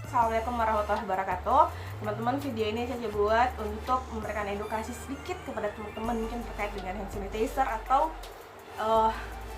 Assalamualaikum warahmatullahi wabarakatuh. Teman-teman, video ini saya buat untuk memberikan edukasi sedikit kepada teman-teman mungkin terkait dengan hand sanitizer atau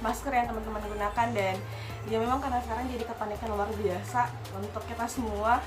masker yang teman-teman gunakan. Dan ya memang karena sekarang jadi kepanikan luar biasa untuk kita semua.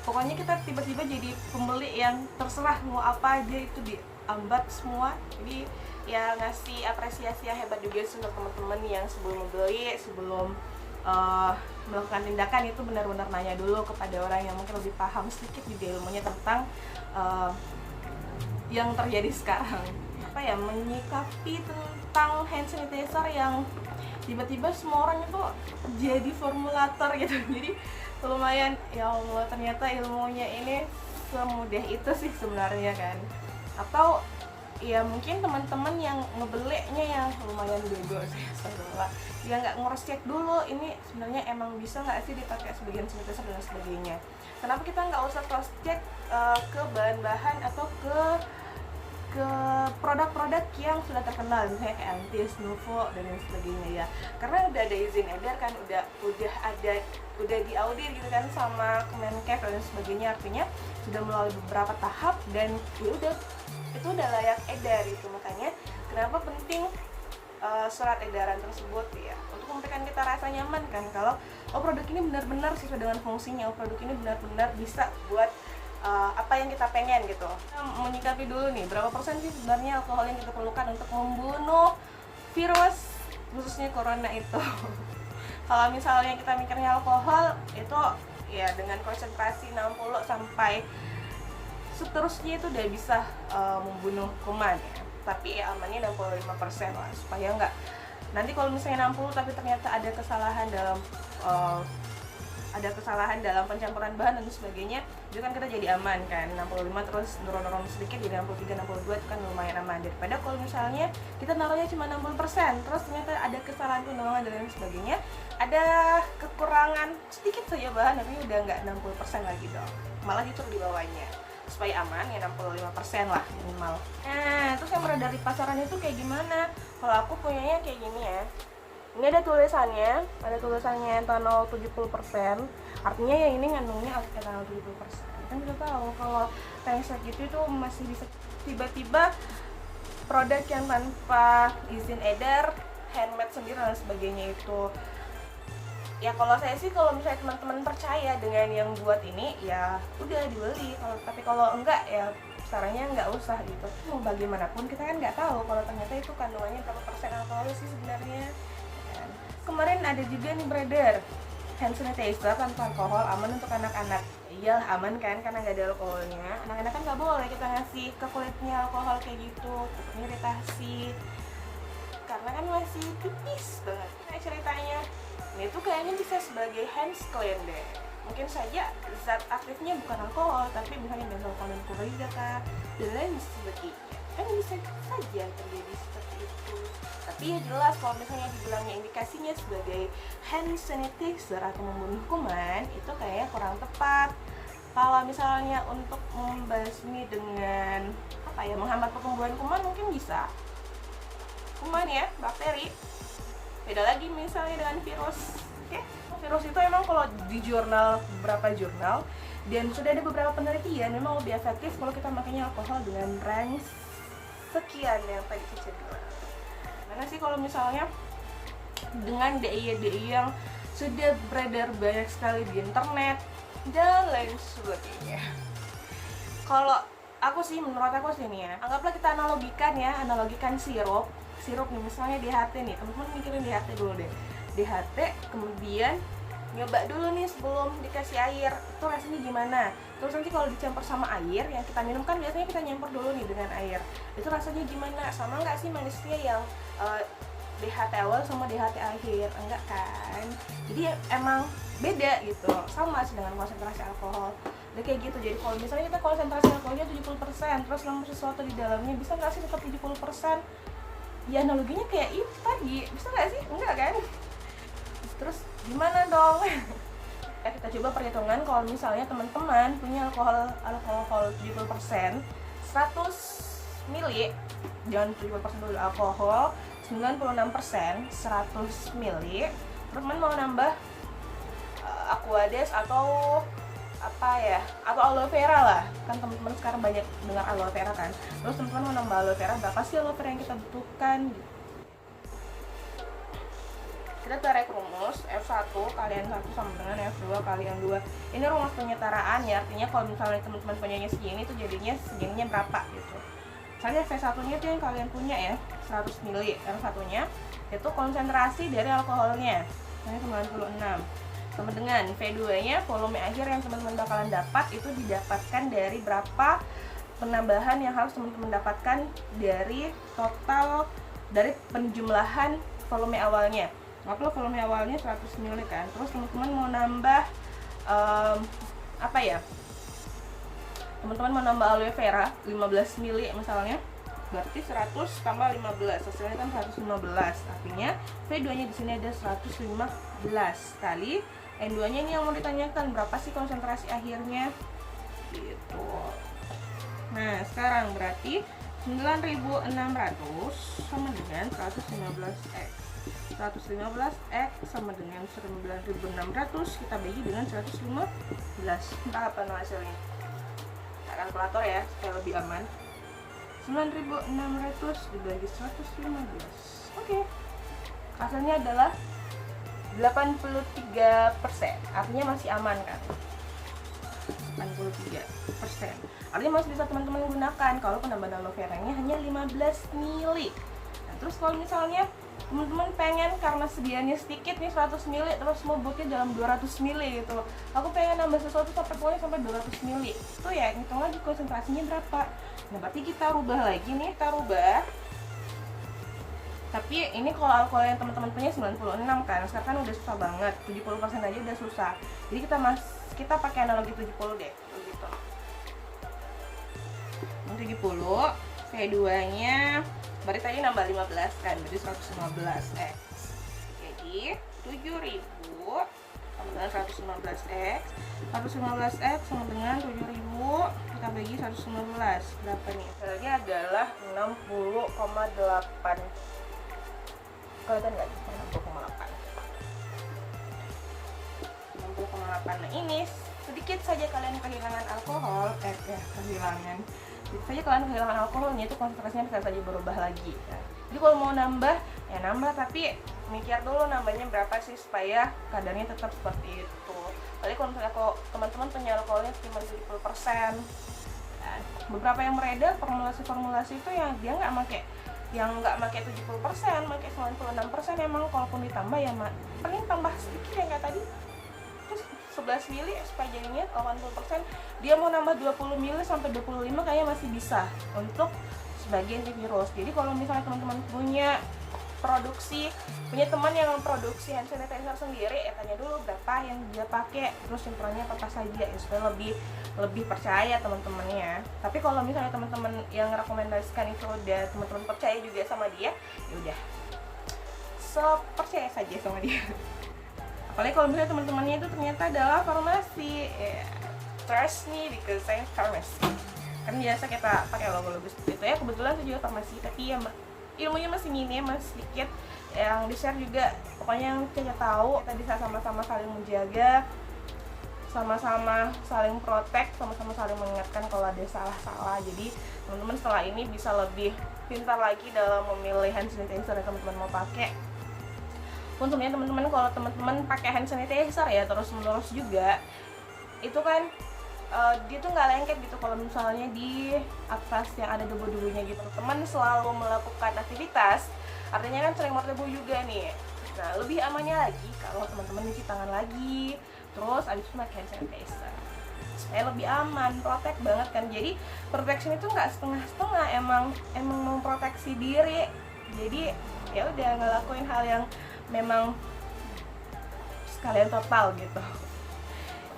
Pokoknya kita tiba-tiba jadi pembeli yang terserah mau apa aja itu diambat semua. Jadi ya ngasih apresiasi yang hebat juga untuk teman-teman yang sebelum membeli, sebelum melakukan tindakan itu benar-benar nanya dulu kepada orang yang mungkin lebih paham sedikit juga ilmunya tentang yang terjadi sekarang. Apa ya, menyikapi tentang hand sanitizer yang tiba-tiba semua orang itu jadi formulator gitu. Jadi lumayan, ya Allah, ternyata ilmunya ini semudah itu sih sebenarnya kan. Atau ya mungkin teman-teman yang ngebelinya yang lumayan bego sih sebenarnya, dia nggak ngecek dulu ini sebenarnya emang bisa nggak sih dipakai sebagai sanitizer dan sebagainya. Kenapa kita nggak usah cross check ke bahan-bahan atau ke produk-produk yang sudah terkenal misalnya kayak Antis, Nuvo dan lain sebagainya ya, karena udah ada izin edar kan, udah diaudit gitu kan sama Kemenkes dan sebagainya, artinya sudah melalui beberapa tahap dan ya udah itu udah layak edar gitu. Makanya kenapa penting surat edaran tersebut ya, untuk memberikan kita rasa nyaman kan kalau produk ini benar-benar sesuai dengan fungsinya, produk ini benar-benar bisa buat apa yang kita pengen gitu. Kita menyikapi dulu nih berapa persen sih sebenarnya alkohol yang kita perlukan untuk membunuh virus khususnya corona itu. Kalau misalnya kita mikirnya alkohol itu ya dengan konsentrasi 60 sampai seterusnya itu udah bisa membunuh kuman ya. Tapi ya amannya 65% lah, supaya nggak nanti kalau misalnya 60 tapi ternyata ada kesalahan dalam pencampuran bahan dan sebagainya, itu kan kita jadi aman kan. 65 terus turun sedikit jadi 63, 62 itu kan lumayan aman, daripada kalau misalnya kita naruhnya cuma 60% terus ternyata ada kesalahan pengulangan dan lain sebagainya, ada kekurangan sedikit saja bahan tapi udah nggak 60% lagi dong, malah justru di bawahnya. Supaya aman ya 65% lah minimal. Nah, terus yang beredar di pasaran itu kayak gimana? Kalau aku punyanya kayak gini ya. Ini ada tulisannya etanol 70%. Artinya ya ini ngandungnya etanol 70%. Kan kita tahu kalau kayak gitu itu masih bisa tiba-tiba produk yang tanpa izin edar, handmade sendiri dan sebagainya itu. Ya kalau saya sih, kalau misalnya teman-teman percaya dengan yang buat ini ya udah dibeli. Tapi kalau enggak ya sarannya enggak usah gitu. Mau bagaimanapun kita kan nggak tahu kalau ternyata itu kandungannya berapa persen alkohol sih sebenarnya. Dan kemarin ada juga nih beredar hand sanitizer tanpa alkohol, aman untuk anak-anak. Iyalah aman kan karena nggak ada alkoholnya. Anak-anak kan nggak boleh kita ngasih ke kulitnya alkohol kayak gitu, takutnya iritasi karena kan masih tipis banget. Nah ceritanya ini tuh kayaknya bisa sebagai hand clean deh. Mungkin saja zat aktifnya bukan alkohol, tapi misalnya benzalkon klorida kah, dan lain sebagainya. Kan bisa saja terjadi seperti itu. Tapi ya jelas kalau misalnya dibilangnya indikasinya sebagai hand sanitizer atau membunuh kuman, itu kayaknya kurang tepat. Kalau misalnya untuk membasmi dengan menghambat pertumbuhan kuman mungkin bisa. Kuman ya, bakteri. Beda lagi misalnya dengan virus. Oke, virus itu emang kalau di beberapa jurnal dan sudah ada beberapa penelitian memang lebih efektif kalau kita makainya alkohol dengan range sekian yang tadi saya bilang. Mana sih kalau misalnya dengan DIY yang sudah beredar banyak sekali di internet dan lain sebagainya. Kalau aku sih, menurut aku sih nih ya, anggaplah kita analogikan sirup nih, misalnya DHT nih, teman-teman mikirin DHT dulu deh. DHT kemudian nyoba dulu nih sebelum dikasih air, itu rasanya gimana. Terus nanti kalau dicampur sama air yang kita minum kan biasanya kita nyampur dulu nih dengan air, itu rasanya gimana, sama nggak sih manisnya yang DHT awal sama DHT akhir? Enggak kan, jadi emang beda gitu. Sama sih dengan konsentrasi alkohol, udah kayak gitu. Jadi kalau misalnya kita konsentrasi alkoholnya 70% terus nambah sesuatu di dalamnya, bisa nggak sih tetap 70%? Ya analoginya kayak itu tadi, bisa nggak sih? Enggak kan? Terus gimana dong? Kita coba perhitungan kalau misalnya teman-teman punya alkohol 70%, 100 ml, jangan 70% dulu, alkohol 96%, 100 ml, teman-teman mau nambah Aquades atau apa ya, atau aloe vera lah, kan teman-teman sekarang banyak dengar aloe vera kan. Terus teman-teman mau nambah aloe vera, berapa sih aloe vera yang kita butuhkan gitu. Kita tarik rumus F1 kalian 1 sama dengan F2 kalian 2. Ini rumus penyetaraan ya, artinya kalau misalnya teman-teman punyanya segini tuh jadinya segininya berapa gitu. Misalnya V1 nya itu yang kalian punya ya 100 ml, R1 nya itu konsentrasi dari alkoholnya, ini 96, sama dengan V2 nya volume akhir yang teman-teman bakalan dapat itu didapatkan dari berapa penambahan yang harus teman-teman dapatkan dari total dari penjumlahan volume awalnya. Kalau volume awalnya 100 ml kan, terus teman-teman mau nambah apa ya, teman-teman mau nambah aloe vera 15 ml misalnya, berarti 100 tambah 15 hasilnya kan 115, artinya V2 nya di sini ada 115 kali N2 nya ini yang mau ditanyakan berapa sih konsentrasi akhirnya gitu. Nah sekarang berarti 9600 sama dengan 115x. 115x sama dengan 9600 kita bagi dengan 115. Entah apa hasilnya, kita kalkulator ya supaya lebih aman. 9600 dibagi 115. Oke. Hasilnya adalah 83%. Artinya masih aman kan? 83%. Artinya masih bisa teman-teman gunakan kalau penambahan aloe vera-nya hanya 15 ml. Nah, terus kalau misalnya teman-teman pengen karena sedianya sedikit nih 100 ml terus mau buatnya dalam 200 ml gitu, aku pengen nambah sesuatu sampai 200 ml, itu ya hitung lagi konsentrasinya berapa. Nah berarti kita rubah lagi nih, kita rubah, tapi ini kalau alkohol yang teman-teman punya 96 kan, sekarang kan udah susah banget, 70% aja udah susah, jadi kita pakai analogi 70 deh begitu. 70 V2 nya berarti tadi nambah 15 kan, berarti 115x. Jadi 7000 sama dengan 115x. 115x sama dengan 7000 kita bagi 115. Berapa nih? Hasilnya adalah 60,8. Kelihatan nggak? 60,8. 60,8. Nah ini sedikit saja kalian kehilangan alkohol, kehilangan. Jadi saja kalian kehilangan alkoholnya itu konsentrasinya bisa saja berubah lagi. Nah, jadi kalau mau nambah ya nambah, tapi mikir dulu nambahnya berapa sih supaya kadarnya tetap seperti itu. Kali kalau misalnya teman-teman punya alkoholnya cuma 70%, nah, beberapa yang beredar formulasi itu yang dia nggak pakai 70%, pakai 96%. Emang kalaupun ditambah ya paling tambah sedikit ya kayak tadi. Terus 11 ml supaya jadinya 80%, dia mau nambah 20 ml sampai 25 kayaknya masih bisa untuk sebagai antivirus. Jadi kalau misalnya teman-teman punya teman yang produksi hand sanitizer sendiri, ya tanya dulu berapa yang dia pakai, terus semprotannya apa saja ya, supaya lebih percaya teman-temannya. Tapi kalau misalnya teman-teman yang rekomendasikan itu udah teman-teman percaya juga sama dia, ya udah percaya saja sama dia. Apalagi kalau misalnya teman-temannya itu ternyata adalah farmasi, ya, trust me because I'm pharmacy. Kan biasa kita pakai logo-logo seperti itu ya. Kebetulan saya juga farmasi, tapi ya ilmunya masih minim, masih sedikit. Yang di-share juga, pokoknya yang Caca tahu, kita bisa sama-sama saling menjaga, sama-sama saling protek, sama-sama saling mengingatkan kalau ada salah-salah. Jadi teman-teman setelah ini bisa lebih pintar lagi dalam memilih hand sanitizer yang teman-teman mau pakai. Pun sebenarnya teman-teman kalau teman-teman pakai hand sanitizer ya terus-menerus juga, itu kan dia tuh nggak lengket gitu kalau misalnya di atas yang ada debu-debunya gitu. Teman selalu melakukan aktivitas, artinya kan sering berdebu juga nih. Nah lebih amannya lagi kalau teman-teman cuci tangan lagi, terus abis itu pakai hand sanitizer supaya lebih aman, protek banget kan. Jadi protection itu nggak setengah-setengah, emang memproteksi diri. Jadi ya udah ngelakuin hal yang memang sekalian total gitu.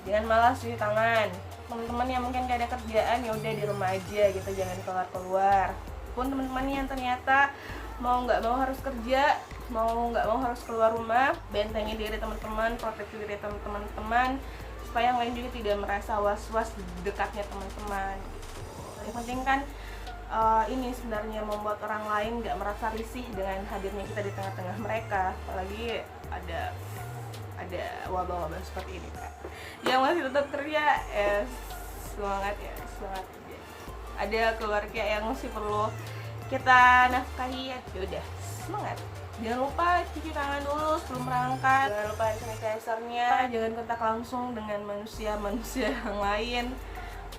Jangan malas cuci tangan. Teman-teman yang mungkin gak ada kerjaan ya udah di rumah aja gitu, jangan keluar-keluar. Pun teman-teman yang ternyata mau nggak mau harus kerja, mau nggak mau harus keluar rumah, bentengi diri teman-teman, proteksi diri teman-teman, supaya yang lain juga tidak merasa was-was di dekatnya teman-teman gitu. Yang penting kan ini sebenarnya membuat orang lain nggak merasa risih dengan hadirnya kita di tengah-tengah mereka. Apalagi ada ada wabah-wabah seperti ini Kak. Yang masih tetap kerja, semangat ya, semangat kerja. Ada keluarga yang masih perlu kita nafkahi, ya udah semangat. Jangan lupa cuci tangan dulu sebelum berangkat, jangan lupa sanitizer-nya, jangan kontak langsung dengan manusia yang lain.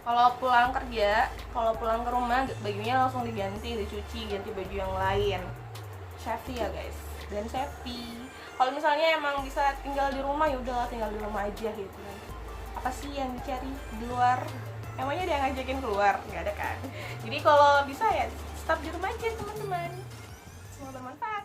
Kalau pulang kerja, kalau pulang ke rumah, bajunya langsung diganti, dicuci, ganti baju yang lain. Safety ya guys, dan safety. Kalau misalnya emang bisa tinggal di rumah, ya udahlah tinggal di rumah aja gitu kan. Apa sih yang dicari di luar? Emangnya dia ngajakin keluar? Nggak ada kan? Jadi kalau bisa ya stop di rumah aja teman-teman. Semoga bermanfaat.